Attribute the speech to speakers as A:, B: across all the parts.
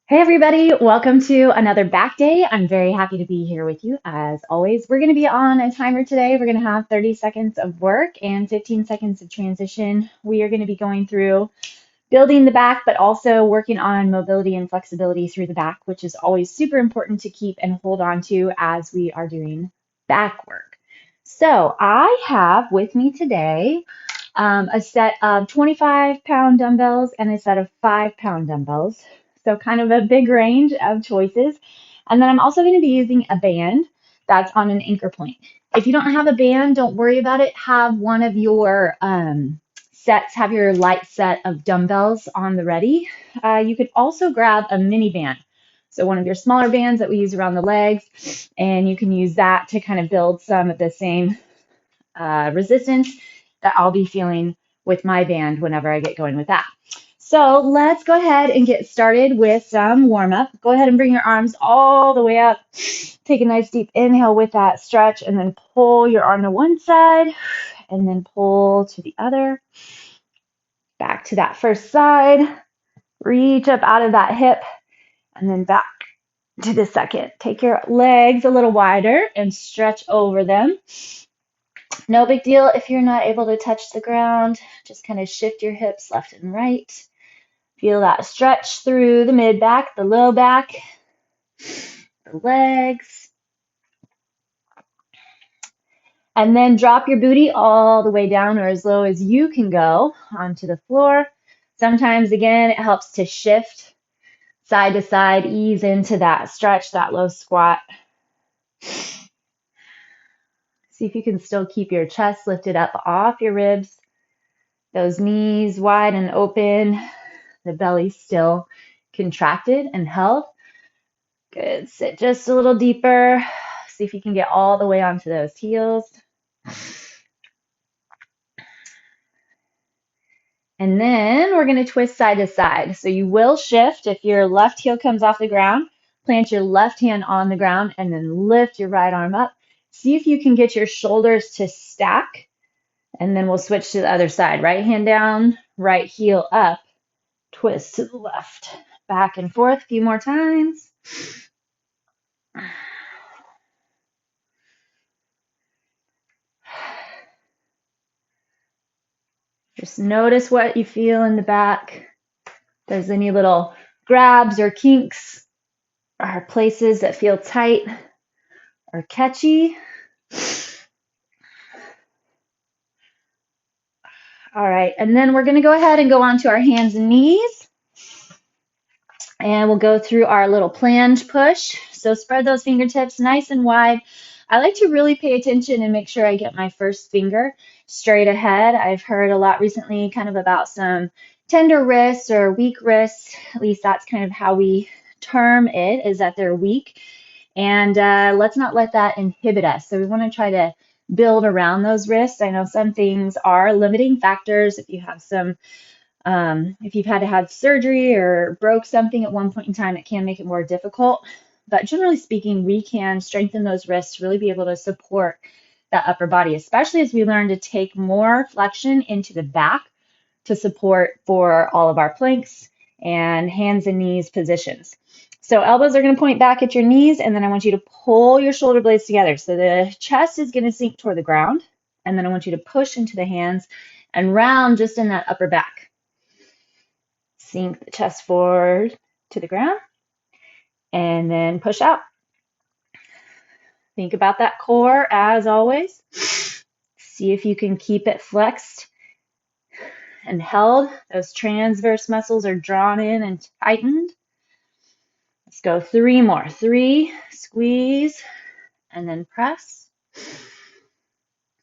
A: Hey everybody, welcome to another back day. I'm very happy to be here with you as always. We're going to be on a timer today. We're going to have 30 seconds of work and 15 seconds of transition. We are going to be going through building the back, but also working on mobility and flexibility through the back, which is always super important to keep and hold on to as we are doing back work. So I have with me today a set of 25-pound dumbbells and a set of 5-pound dumbbells. So kind of a big range of choices. And then I'm also going to be using a band that's on an anchor point. If you don't have a band, don't worry about it. Have one of your sets, have your light set of dumbbells on the ready. You could also grab a mini band. So one of your smaller bands that we use around the legs, and you can use that to kind of build some of the same resistance that I'll be feeling with my band whenever I get going with that. So let's go ahead and get started with some warm up. Go ahead and bring your arms all the way up. Take a nice deep inhale with that stretch and then pull your arm to one side and then pull to the other. Back to that first side. Reach up out of that hip and then back to the second. Take your legs a little wider and stretch over them. No big deal if you're not able to touch the ground. Just kind of shift your hips left and right. Feel that stretch through the mid back, the low back, the legs. And then drop your booty all the way down or as low as you can go onto the floor. Sometimes, again, it helps to shift side to side, ease into that stretch, that low squat. See if you can still keep your chest lifted up off your ribs, those knees wide and open, the belly still contracted and held. Good. Sit just a little deeper. See if you can get all the way onto those heels. And then we're going to twist side to side. So you will shift. If your left heel comes off the ground, plant your left hand on the ground and then lift your right arm up. See if you can get your shoulders to stack. And then we'll switch to the other side. Right hand down, right heel up, twist to the left. Back and forth a few more times. Just notice what you feel in the back. If there's any little grabs or kinks or places that feel tight or catchy. All right, and then we're going to go ahead and go on to our hands and knees. And we'll go through our little planche push. So spread those fingertips nice and wide. I like to really pay attention and make sure I get my first finger straight ahead. I've heard a lot recently kind of about some tender wrists or weak wrists. At least that's kind of how we term it, is that they're weak. And let's not let that inhibit us. So we want to try to build around those wrists. I know some things are limiting factors. If you have some if you've had to have surgery or broke something at one point in time, it can make it more difficult. But generally speaking, we can strengthen those wrists to really be able to support that upper body, especially as we learn to take more flexion into the back to support for all of our planks and hands and knees positions. So elbows are going to point back at your knees, and then I want you to pull your shoulder blades together. So the chest is going to sink toward the ground, and then I want you to push into the hands and round just in that upper back. Sink the chest forward to the ground and then push out. Think about that core as always. See if you can keep it flexed and held. Those transverse muscles are drawn in and tightened. Let's go 3 more. 3, squeeze, and then press.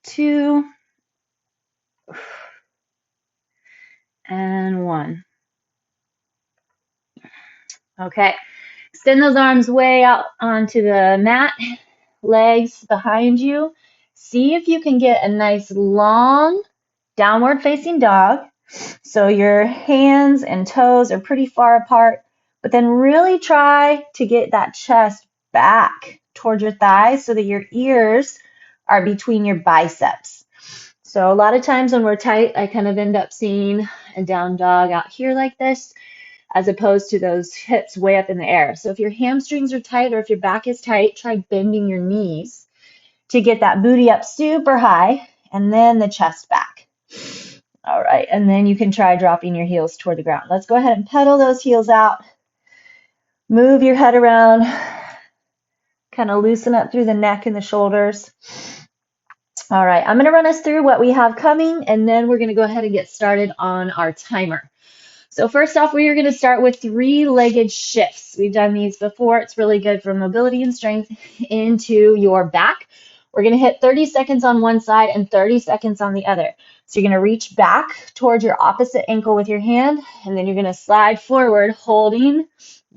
A: 2, and 1. Okay, extend those arms way out onto the mat, legs behind you. See if you can get a nice long downward facing dog. So your hands and toes are pretty far apart, but then really try to get that chest back towards your thighs so that your ears are between your biceps. So a lot of times when we're tight, I kind of end up seeing a down dog out here like this. as opposed to those hips way up in the air. So if your hamstrings are tight or if your back is tight, try bending your knees to get that booty up super high and then the chest back. All right, and then you can try dropping your heels toward the ground. Let's go ahead and pedal those heels out. Move your head around. Kind of loosen up through the neck and the shoulders. All right, I'm going to run us through what we have coming, and then we're going to go ahead and get started on our timer. So first off, we are going to start with 3-legged shifts. We've done these before. It's really good for mobility and strength into your back. We're going to hit 30 seconds on one side and 30 seconds on the other. So you're going to reach back towards your opposite ankle with your hand, and then you're going to slide forward holding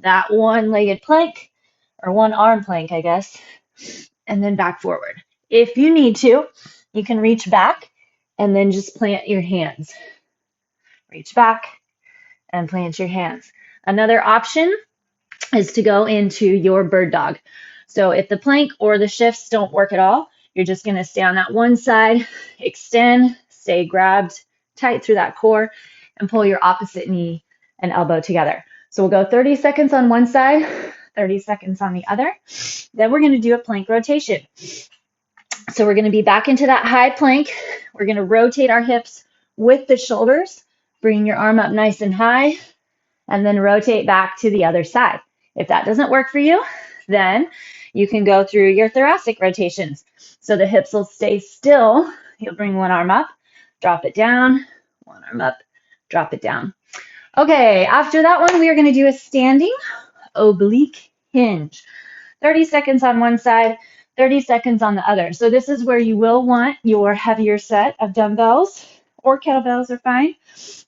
A: that one-legged plank, or one-arm plank, I guess, and then back forward. If you need to, you can reach back and then just plant your hands. Reach back and plant your hands. Another option is to go into your bird dog. So if the plank or the shifts don't work at all, you're just going to stay on that one side, extend, stay grabbed tight through that core, and pull your opposite knee and elbow together. So we'll go 30 seconds on one side, 30 seconds on the other. Then we're going to do a plank rotation. So we're going to be back into that high plank. We're going to rotate our hips with the shoulders. Bring your arm up nice and high, and then rotate back to the other side. If that doesn't work for you, then you can go through your thoracic rotations. So the hips will stay still. You'll bring one arm up, drop it down, one arm up, drop it down. Okay, after that one, we are going to do a standing oblique hinge. 30 seconds on one side, 30 seconds on the other. So this is where you will want your heavier set of dumbbells, or kettlebells are fine.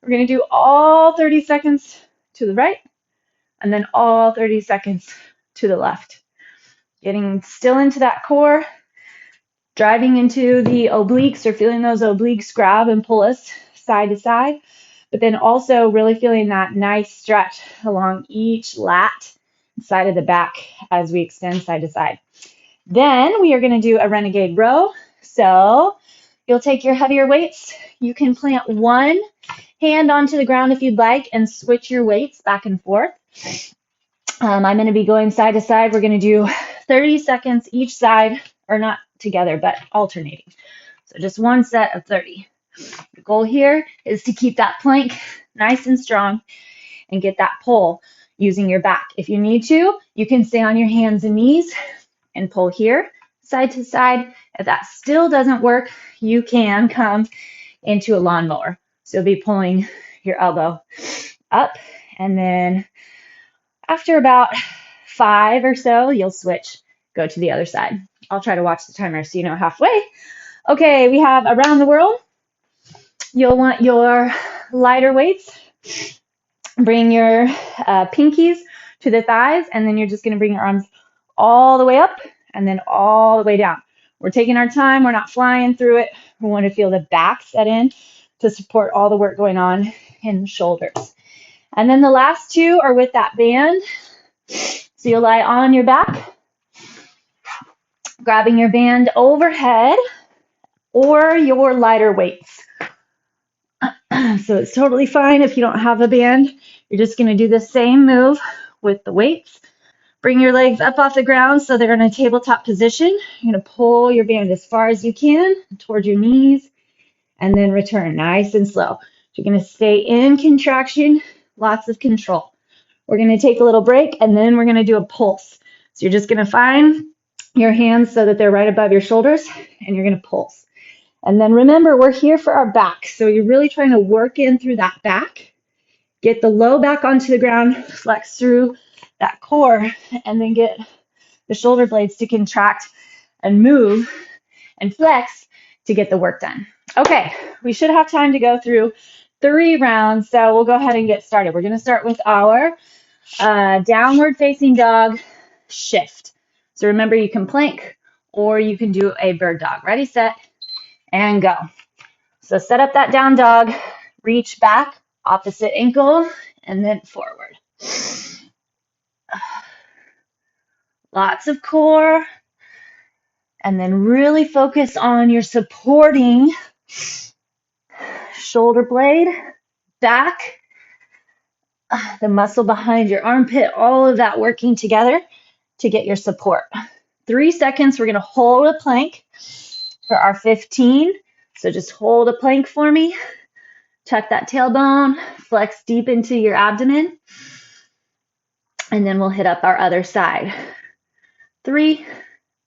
A: We're going to do all 30 seconds to the right, and then all 30 seconds to the left. Getting still into that core, driving into the obliques, or feeling those obliques grab and pull us side to side, but then also really feeling that nice stretch along each lat side of the back as we extend side to side. Then we are going to do a Renegade Row. So you'll take your heavier weights. You can plant one hand onto the ground if you'd like and switch your weights back and forth. I'm going to be going side to side. We're going to do 30 seconds each side, or not together, but alternating. So just one set of 30. The goal here is to keep that plank nice and strong and get that pull using your back. If you need to, you can stay on your hands and knees and pull here, side to side. If that still doesn't work, you can come into a lawnmower. So you'll be pulling your elbow up, and then after about 5 or so, you'll switch, go to the other side. I'll try to watch the timer so you know halfway. Okay, we have around the world. You'll want your lighter weights. Bring your pinkies to the thighs, and then you're just going to bring your arms all the way up and then all the way down. We're taking our time. We're not flying through it. We want to feel the back set in to support all the work going on in the shoulders. And then the last two are with that band. So you'll lie on your back, grabbing your band overhead or your lighter weights. So it's totally fine if you don't have a band. You're just going to do the same move with the weights. Bring your legs up off the ground so they're in a tabletop position. You're going to pull your band as far as you can towards your knees, and then return nice and slow. You're going to stay in contraction, lots of control. We're going to take a little break, and then we're going to do a pulse. So you're just going to find your hands so that they're right above your shoulders, and you're going to pulse. And then remember, we're here for our back. So you're really trying to work in through that back. Get the low back onto the ground, flex through that core, and then get the shoulder blades to contract and move and flex to get the work done. Okay, we should have time to go through 3 rounds, so we'll go ahead and get started. We're going to start with our downward facing dog shift. So remember, you can plank or you can do a bird dog. Ready, set, and go. So set up that down dog, reach back, opposite ankle, and then forward. Lots of core, and then really focus on your supporting shoulder blade, back, the muscle behind your armpit, all of that working together to get your support. 3 seconds, we're going to hold a plank for our 15. So just hold a plank for me. Tuck that tailbone, flex deep into your abdomen, and then we'll hit up our other side. 3,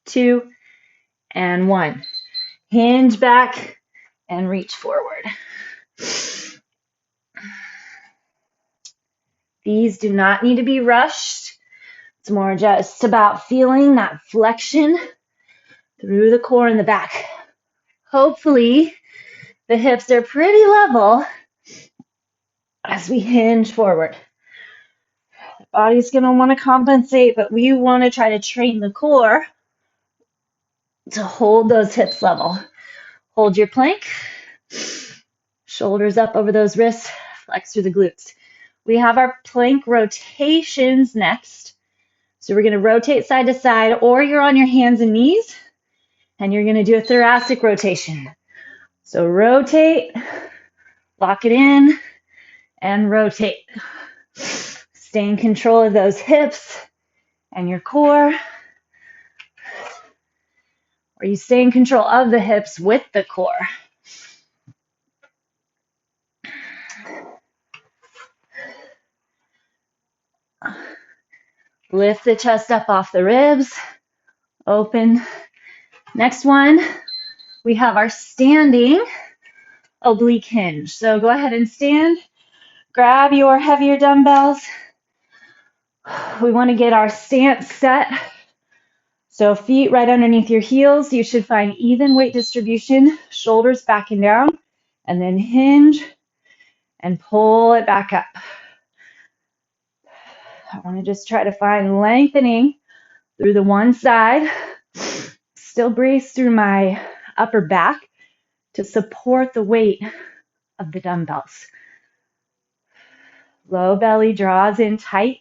A: 2, and 1. Hinge back and reach forward. These do not need to be rushed. It's more just about feeling that flexion through the core and the back. Hopefully, the hips are pretty level as we hinge forward. The body's going to want to compensate, but we want to try to train the core to hold those hips level. Hold your plank, shoulders up over those wrists, flex through the glutes. We have our plank rotations next. So we're going to rotate side to side, or you're on your hands and knees, and you're going to do a thoracic rotation. So rotate, lock it in, and rotate. Stay in control of those hips and your core. Or you stay in control of the hips with the core. Lift the chest up off the ribs. Open. Next one, we have our standing oblique hinge. So go ahead and stand. Grab your heavier dumbbells. We want to get our stance set. So feet right underneath your heels. You should find even weight distribution. Shoulders back and down. And then hinge and pull it back up. I want to just try to find lengthening through the one side. Still brace through my upper back to support the weight of the dumbbells. Low belly draws in tight.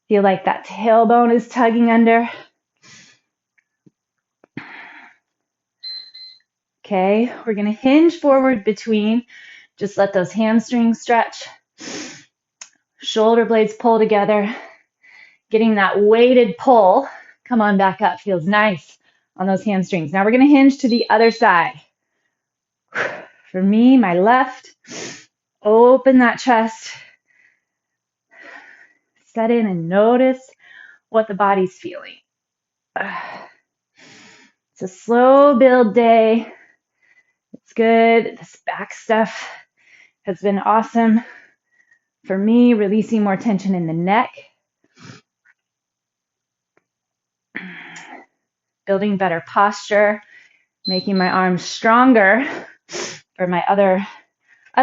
A: Feel like that tailbone is tugging under. Okay, we're going to hinge forward between. Just let those hamstrings stretch. Shoulder blades pull together. Getting that weighted pull. Come on back up. Feels nice on those hamstrings. Now we're going to hinge to the other side. For me, my left. Open that chest. Set in and notice what the body's feeling. It's a slow build day. It's good. This back stuff has been awesome for me, releasing more tension in the neck, building better posture, making my arms stronger for my other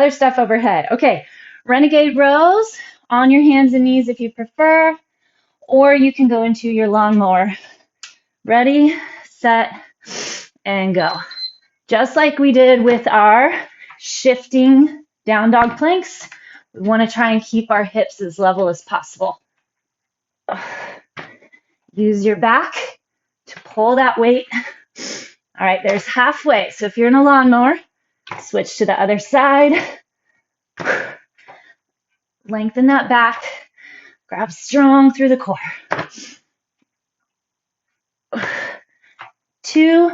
A: stuff overhead. Okay, Renegade Rows on your hands and knees if you prefer, or you can go into your lawnmower. Ready, set, and go. Just like we did with our shifting down dog planks, we want to try and keep our hips as level as possible. Use your back to pull that weight. All right, there's halfway. So if you're in a lawnmower, switch to the other side. Lengthen that back. Grab strong through the core. 2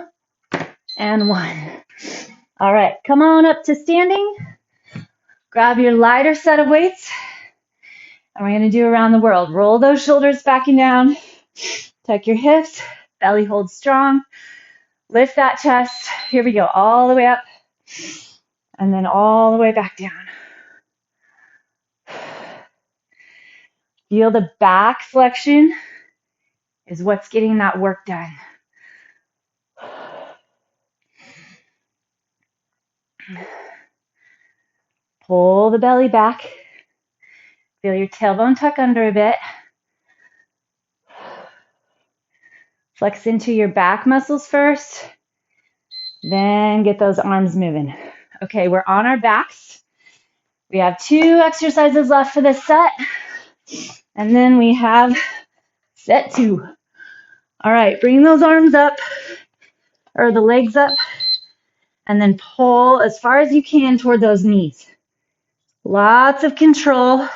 A: and 1. All right, come on up to standing. Grab your lighter set of weights. And we're going to do around the world. Roll those shoulders back and down. Tuck your hips. Belly holds strong. Lift that chest. Here we go. All the way up. And then all the way back down. Feel the back flexion is what's getting that work done. Pull the belly back. Feel your tailbone tuck under a bit. Flex into your back muscles first. Then get those arms moving. Okay, we're on our backs. We have 2 exercises left for this set. And then we have set 2. All right, bring those arms up, or the legs up, and then pull as far as you can toward those knees. Lots of control.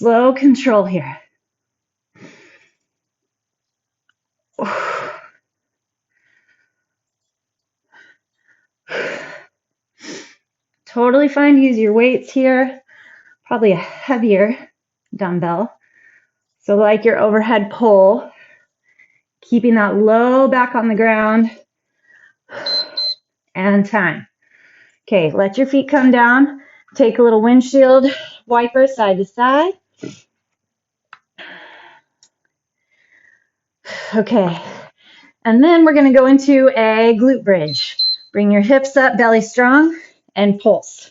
A: Slow control here. Totally fine to use your weights here, probably a heavier dumbbell. So like your overhead pull, keeping that low back on the ground, and time. Okay, let your feet come down. Take a little windshield wiper side to side. Okay, and then we're going to go into a glute bridge. Bring your hips up, belly strong, and pulse.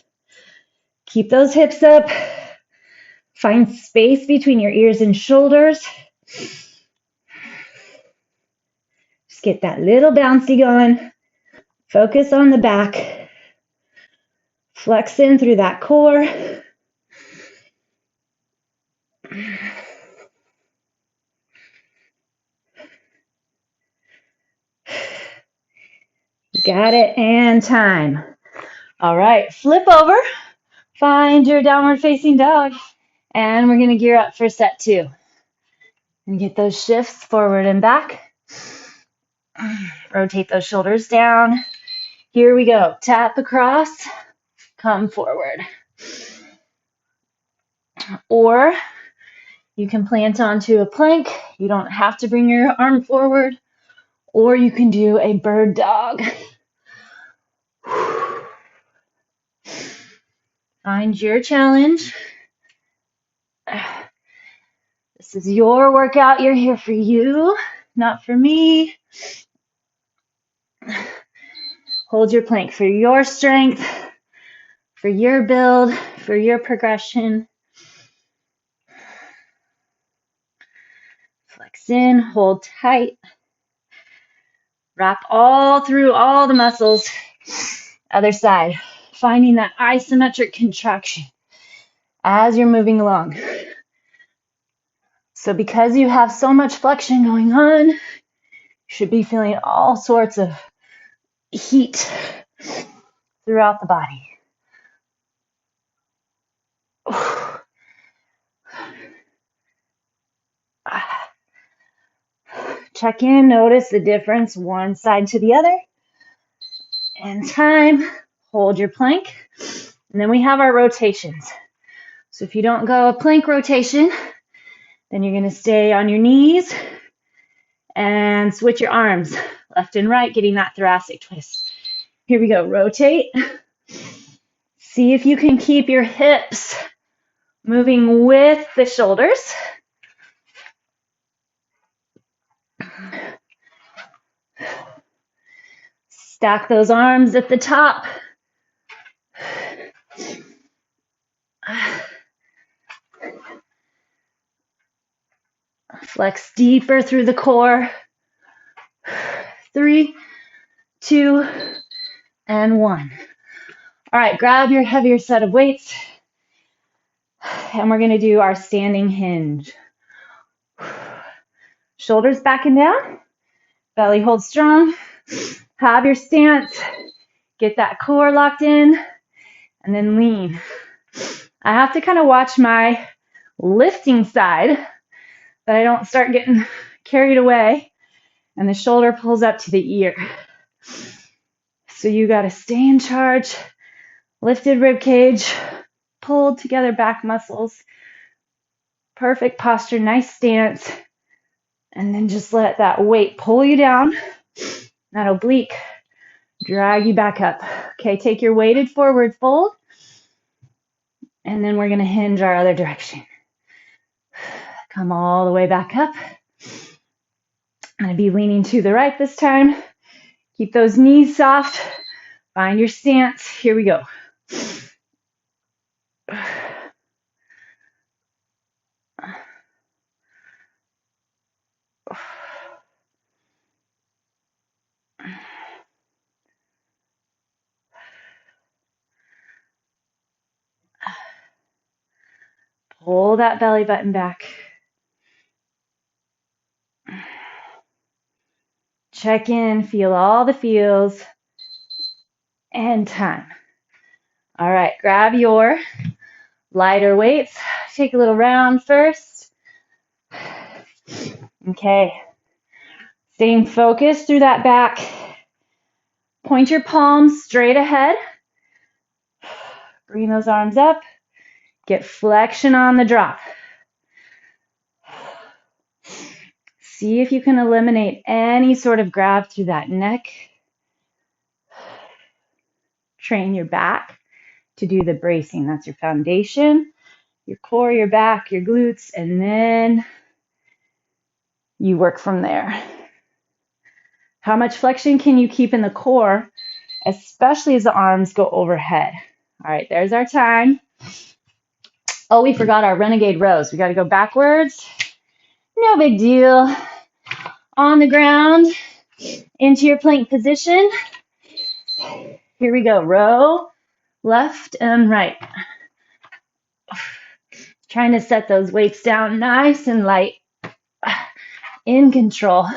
A: Keep those hips up. Find space between your ears and shoulders. Just get that little bouncy going. Focus on the back. Flex in through that core. Got it, and time. All right, flip over. Find your downward facing dog. And we're going to gear up for set 2. And get those shifts forward and back. Rotate those shoulders down. Here we go. Tap across. Come forward. Or you can plant onto a plank. You don't have to bring your arm forward. Or you can do a bird dog. Find your challenge. This is your workout. You're here for you, not for me. Hold your plank for your strength, for your build, for your progression. Flex in, hold tight. Wrap all through all the muscles. Other side. Finding that isometric contraction as you're moving along. So because you have so much flexion going on, you should be feeling all sorts of heat throughout the body. Check in, notice the difference one side to the other. And time, hold your plank. And then we have our rotations. So if you don't go a plank rotation, then you're going to stay on your knees and switch your arms left and right, getting that thoracic twist. Here we go, rotate. See if you can keep your hips moving with the shoulders. Stack those arms at the top. Flex deeper through the core. 3, 2, and 1. All right, grab your heavier set of weights. And we're going to do our standing hinge. Shoulders back and down. Belly hold strong. Have your stance. Get that core locked in. And then lean. I have to kind of watch my lifting side that I don't start getting carried away and the shoulder pulls up to the ear. So you got to stay in charge. Lifted rib cage, pulled together back muscles. Perfect posture, nice stance. And then just let that weight pull you down. That oblique, drag you back up. Okay, take your weighted forward fold. And then we're going to hinge our other direction. Come all the way back up. I'm going to be leaning to the right this time. Keep those knees soft. Find your stance. Here we go. Pull that belly button back. Check in, feel all the feels, and time. All right, grab your lighter weights. Take a little round first. Okay. Staying focused through that back. Point your palms straight ahead. Bring those arms up. Get flexion on the drop. See if you can eliminate any sort of grab through that neck. Train your back to do the bracing. That's your foundation, your core, your back, your glutes, and then you work from there. How much flexion can you keep in the core, especially as the arms go overhead? All right, there's our time. Oh, we forgot our Renegade Rows. We got to go backwards. No big deal. On the ground, into your plank position. Here we go. Row, left and right. Trying to set those weights down nice and light. In control.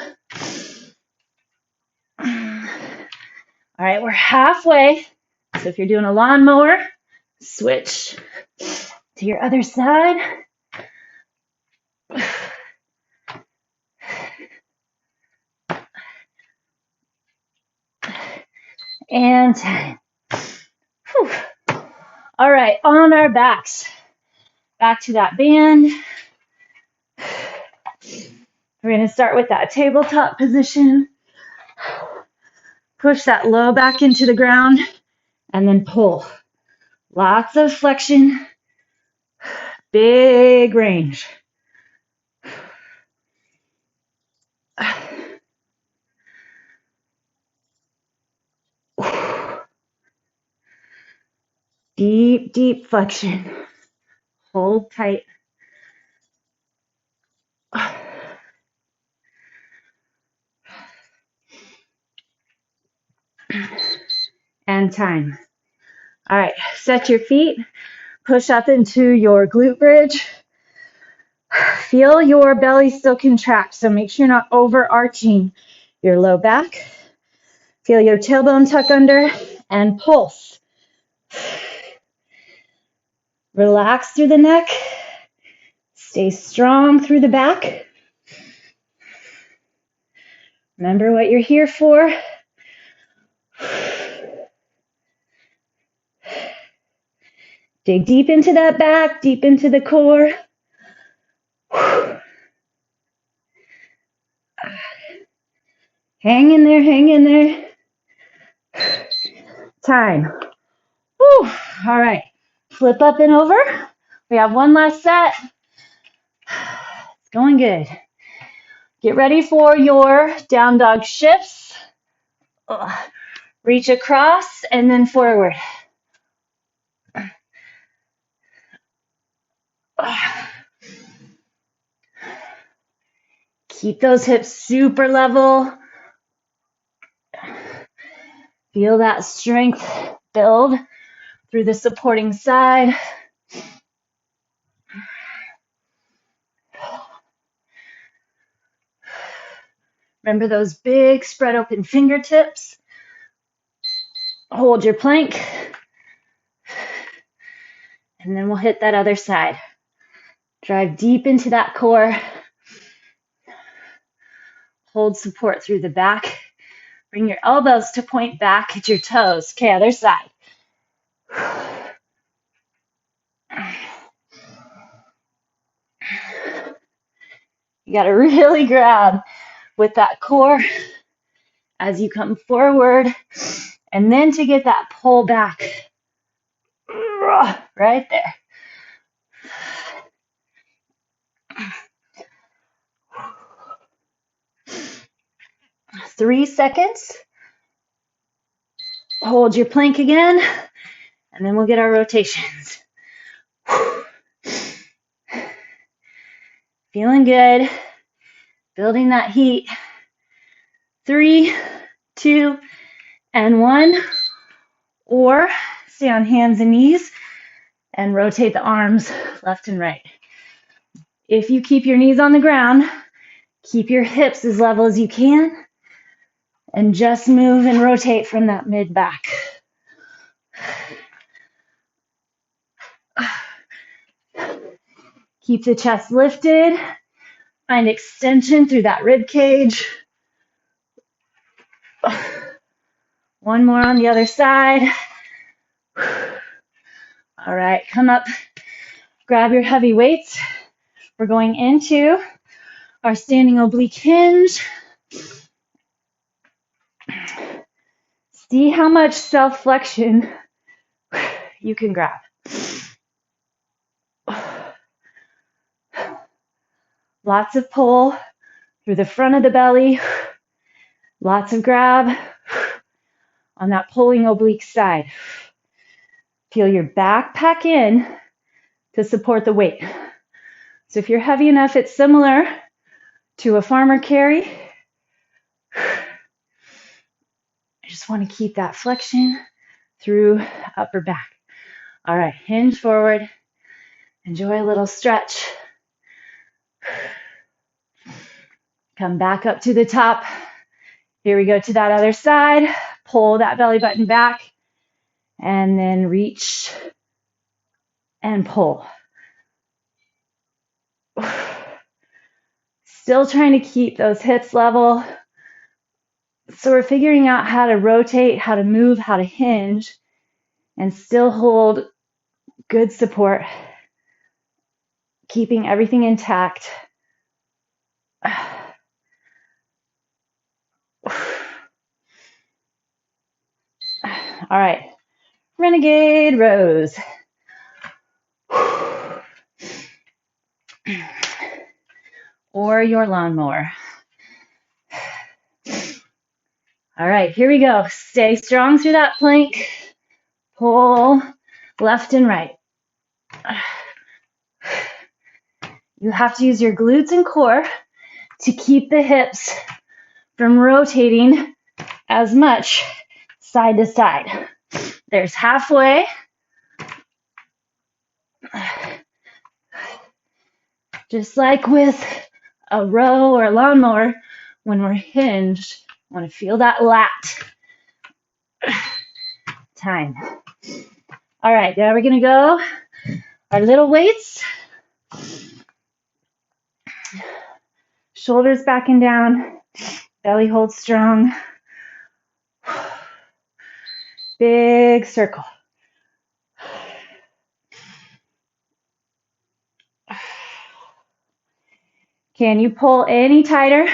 A: All right, we're halfway. So if you're doing a lawnmower, switch to your other side. And whew. All right, on our backs. Back to that band. We're going to start with that tabletop position. Push that low back into the ground and then pull. Lots of flexion. Big range. Deep, deep flexion. Hold tight. And time. All right, set your feet. Push up into your glute bridge. Feel your belly still contract, so make sure you're not overarching your low back. Feel your tailbone tuck under and pulse. Relax through the neck. Stay strong through the back. Remember what you're here for. Dig deep into that back, deep into the core. Hang in there, hang in there. Time. Whew. All right. Flip up and over. We have one last set. It's going good. Get ready for your down dog shifts. Reach across and then forward. Keep those hips super level. Feel that strength build through the supporting side. Remember those big spread open fingertips. Hold your plank. And then we'll hit that other side. Drive deep into that core. Hold support through the back. Bring your elbows to point back at your toes. Okay, other side. You got to really grab with that core as you come forward. And then to get that pull back. Right there. 3 seconds. Hold your plank again, and then we'll get our rotations. Feeling good. Building that heat. 3, 2, and 1. Or stay on hands and knees and rotate the arms left and right. If you keep your knees on the ground, keep your hips as level as you can. And just move and rotate from that mid back. Keep the chest lifted. Find extension through that rib cage. One more on the other side. All right, come up, grab your heavy weights. We're going into our standing oblique hinge. See how much self-flexion you can grab. Lots of pull through the front of the belly. Lots of grab on that pulling oblique side. Feel your back pack in to support the weight. So if you're heavy enough, it's similar to a farmer carry. I just want to keep that flexion through upper back. All right, hinge forward. Enjoy a little stretch. Come back up to the top. Here we go to that other side. Pull that belly button back and then reach and pull. Still trying to keep those hips level. So we're figuring out how to rotate, how to move, how to hinge, and still hold good support, keeping everything intact. All right, Renegade Rose. Or your lawnmower. All right, here we go. Stay strong through that plank. Pull left and right. You have to use your glutes and core to keep the hips from rotating as much side to side. There's halfway. Just like with a row or a lawnmower, when we're hinged, I want to feel that lat. Time. All right, now we're going to go our little weights. Shoulders back and down. Belly holds strong. Big circle. Can you pull any tighter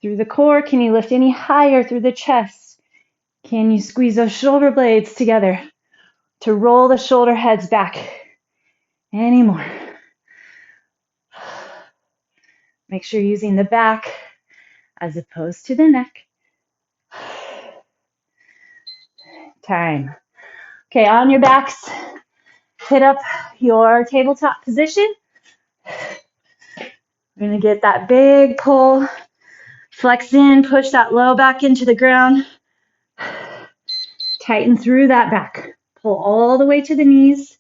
A: through the core? Can you lift any higher through the chest? Can you squeeze those shoulder blades together to roll the shoulder heads back any more? Make sure you're using the back as opposed to the neck. Time. Okay, on your backs, hit up your tabletop position. We're going to get that big pull, flex in, push that low back into the ground, tighten through that back, pull all the way to the knees.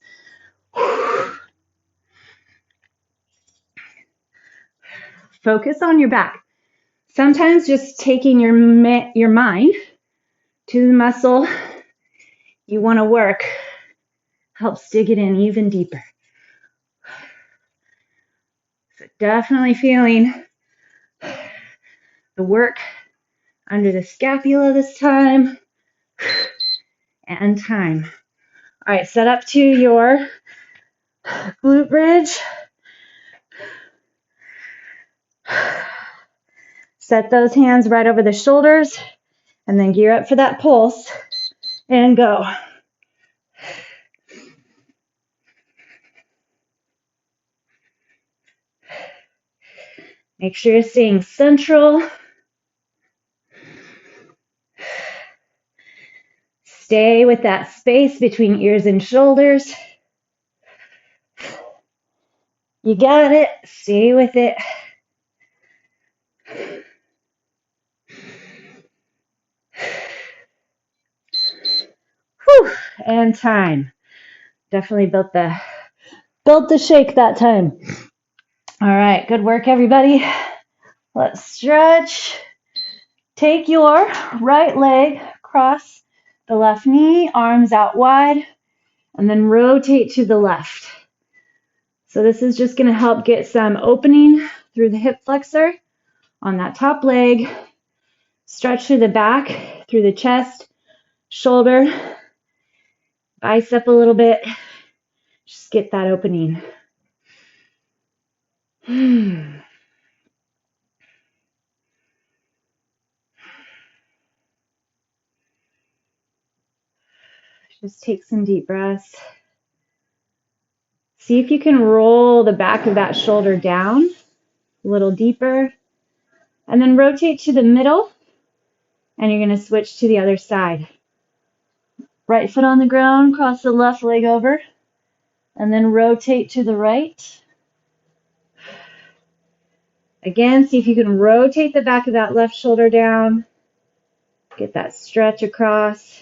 A: Focus on your back. Sometimes just taking your mind to the muscle you want to work helps dig it in even deeper. So definitely feeling the work under the scapula this time and time. All right, set up to your glute bridge. Set those hands right over the shoulders and then gear up for that pulse and go. Make sure you're staying central. Stay with that space between ears and shoulders. You got it. Stay with it. Whew. And time. Definitely built the shake that time. All right, good work, everybody. Let's stretch. Take your right leg, cross the left knee, arms out wide, and then rotate to the left. So this is just going to help get some opening through the hip flexor on that top leg. Stretch through the back, through the chest, shoulder, bicep a little bit. Just get that opening. Just take some deep breaths. See if you can roll the back of that shoulder down a little deeper. And then rotate to the middle. And you're going to switch to the other side. Right foot on the ground, cross the left leg over. And then rotate to the right. Again, see if you can rotate the back of that left shoulder down. Get that stretch across.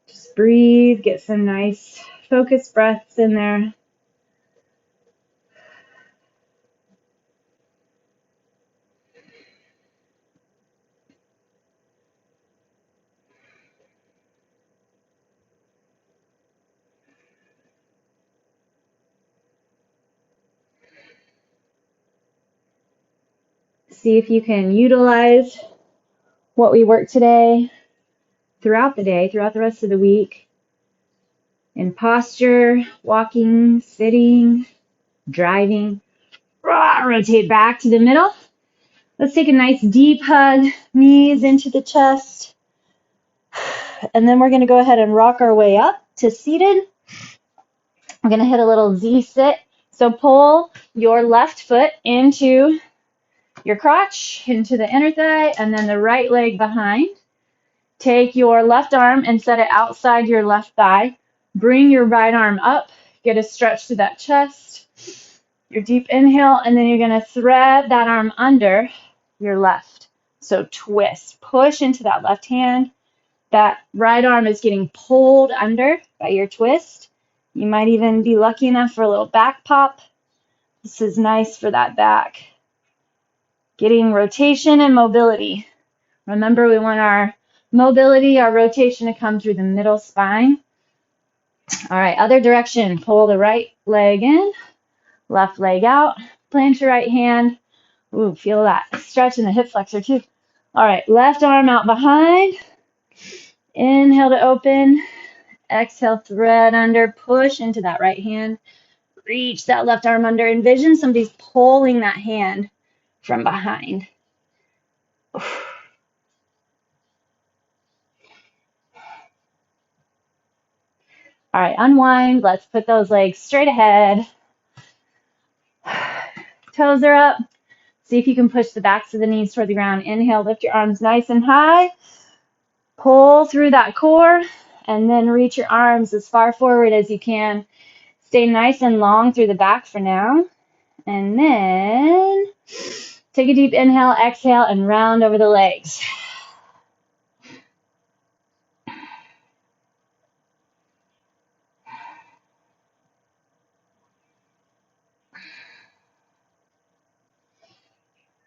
A: Just breathe, get some nice focused breaths in there. See if you can utilize what we worked today throughout the day, throughout the rest of the week. In posture, walking, sitting, driving. Rotate back to the middle. Let's take a nice deep hug, knees into the chest. And then we're going to go ahead and rock our way up to seated. I'm going to hit a little Z sit. So pull your left foot into your crotch, into the inner thigh, and then the right leg behind. Take your left arm and set it outside your left thigh. Bring your right arm up. Get a stretch to that chest. Your deep inhale, and then you're going to thread that arm under your left. So twist. Push into that left hand. That right arm is getting pulled under by your twist. You might even be lucky enough for a little back pop. This is nice for that back. Getting rotation and mobility. Remember, we want our mobility, our rotation to come through the middle spine. All right, other direction. Pull the right leg in, left leg out. Plant your right hand. Ooh, feel that stretch in the hip flexor too. All right, left arm out behind. Inhale to open. Exhale, thread under. Push into that right hand. Reach that left arm under. Envision somebody's pulling that hand from behind. All right, unwind. Let's put those legs straight ahead. Toes are up. See if you can push the backs of the knees toward the ground. Inhale, lift your arms nice and high. Pull through that core, and then reach your arms as far forward as you can. Stay nice and long through the back for now. And then take a deep inhale, exhale, and round over the legs.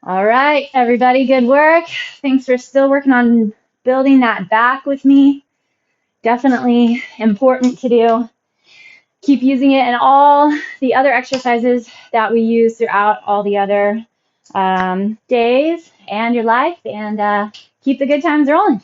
A: All right, everybody, good work. Thanks for still working on building that back with me. Definitely important to do. Keep using it in all the other exercises that we use throughout all the other days and your life, and keep the good times rolling.